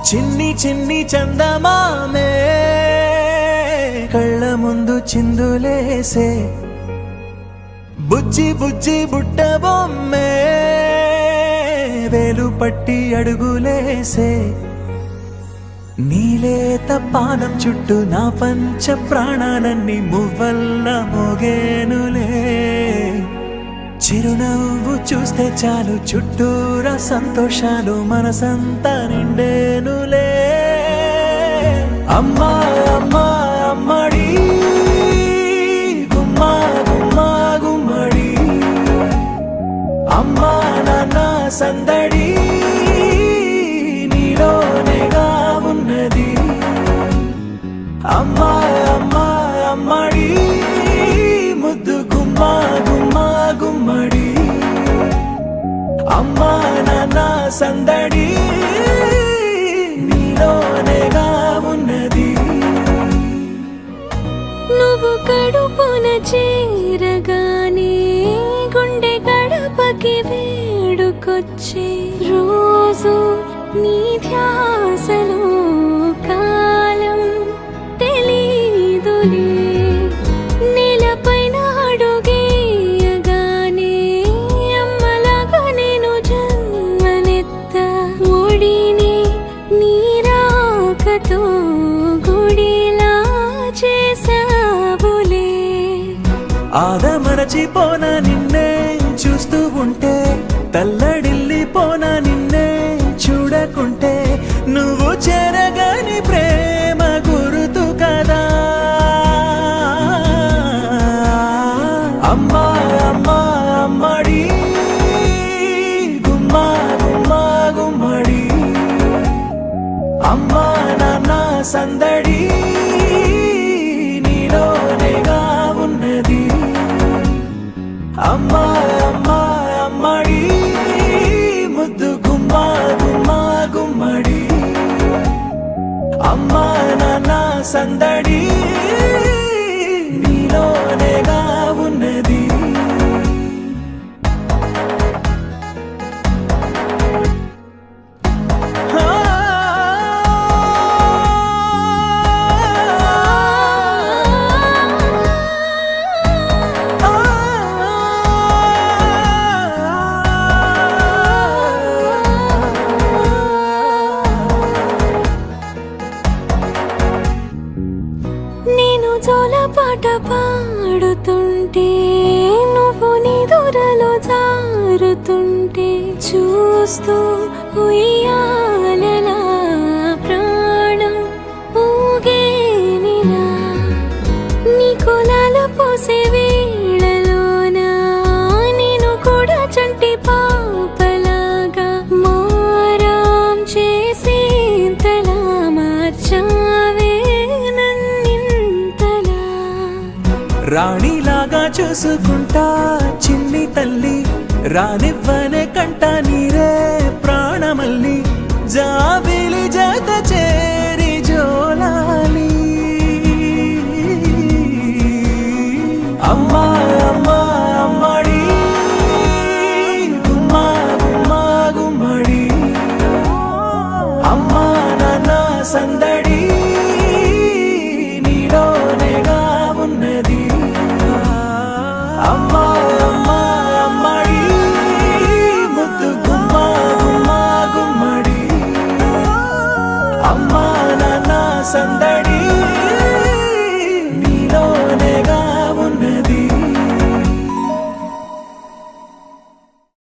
చిన్ని చిన్ని చందమామే కళ్ళ ముందు చిందులేసే బుజ్జి బుజ్జి బుట్ట బొమ్మే వేలు పట్టి అడుగులేసే నీలేత పానం చుట్టూ నా పంచ ప్రాణాలన్నీ మువ్వల్ల మోగేనులే చిరునవ్వు చూస్తే చాలు చుట్టూరా సంతోషాలు మనసంతా నిండేనులే అమ్మా అమ్మా అమ్మడి గుమ్మా గుమ్మా గుమ్మడి అమ్మా నాన్న సందడి నీలోనేగా ఉన్నది అమ్మా అమ్మా అమ్మడి ముద్దు గుమ్మా గుమ్మా గుమ్మడి అమ్మా నాన్న సందడి నీలోనేగా ఉన్నది నువ్వు కడుపున చేరగానే గుండె గడపకి వేడుకొచ్చే రోజు నీ ధ్యాసలో కాలం తెలీదులే నేలపైన అడుగేయగానే అమ్మలాగా నేను జన్మనెత్త ఒడిని నీ రాకతో గుడిలా చేసావులే ఆదమరచిపోనా నిన్నే చూస్తూ ఉంటే తల్లడిల్లిపోనా నిన్నే చూడకుంటే నువ్వు చెరగని ప్రేమ గురుతు కదా అమ్మా అమ్మా అమ్మడి గుమ్మా గుమ్మా గుమ్మడి అమ్మా నాన్న సందడి నీలోనేగా ఉన్నది అమ్మా అమ్మా అమ్మడి ముద్దు గుమ్మా గుమ్మా గుమ్మడి అమ్మా నాన్న సందడి నీలోనేగా ఉన్నది నేను జోలపాట పాడుతుంటే నువ్వు నిదురలో జారుతుంటే చూస్తూ ఉయ్యాలలా ప్రాణం ఊగేనిలా నీ కులాల పోసే వేళలోనా నేను కూడా చంటి పాపలాగా మారాం చేసేంతలా మార్చావే రాణిలాగా చూసుకుంటా చిన్ని తల్లి రానివ్వనే కంట నీరే ప్రాణమల్లి జాబిలి జత చేరి జోలాలి అమ్మా అమ్మా అమ్మడి గుమ్మా గుమ్మా గుమ్మడి అమ్మా నాన్న సందడి నీలోనేగా ఉన్నది అమ్మా అమ్మా అమ్మడి ముద్దు గుమ్మా గుమ్మా గుమ్మడి అమ్మా నాన్న సందడి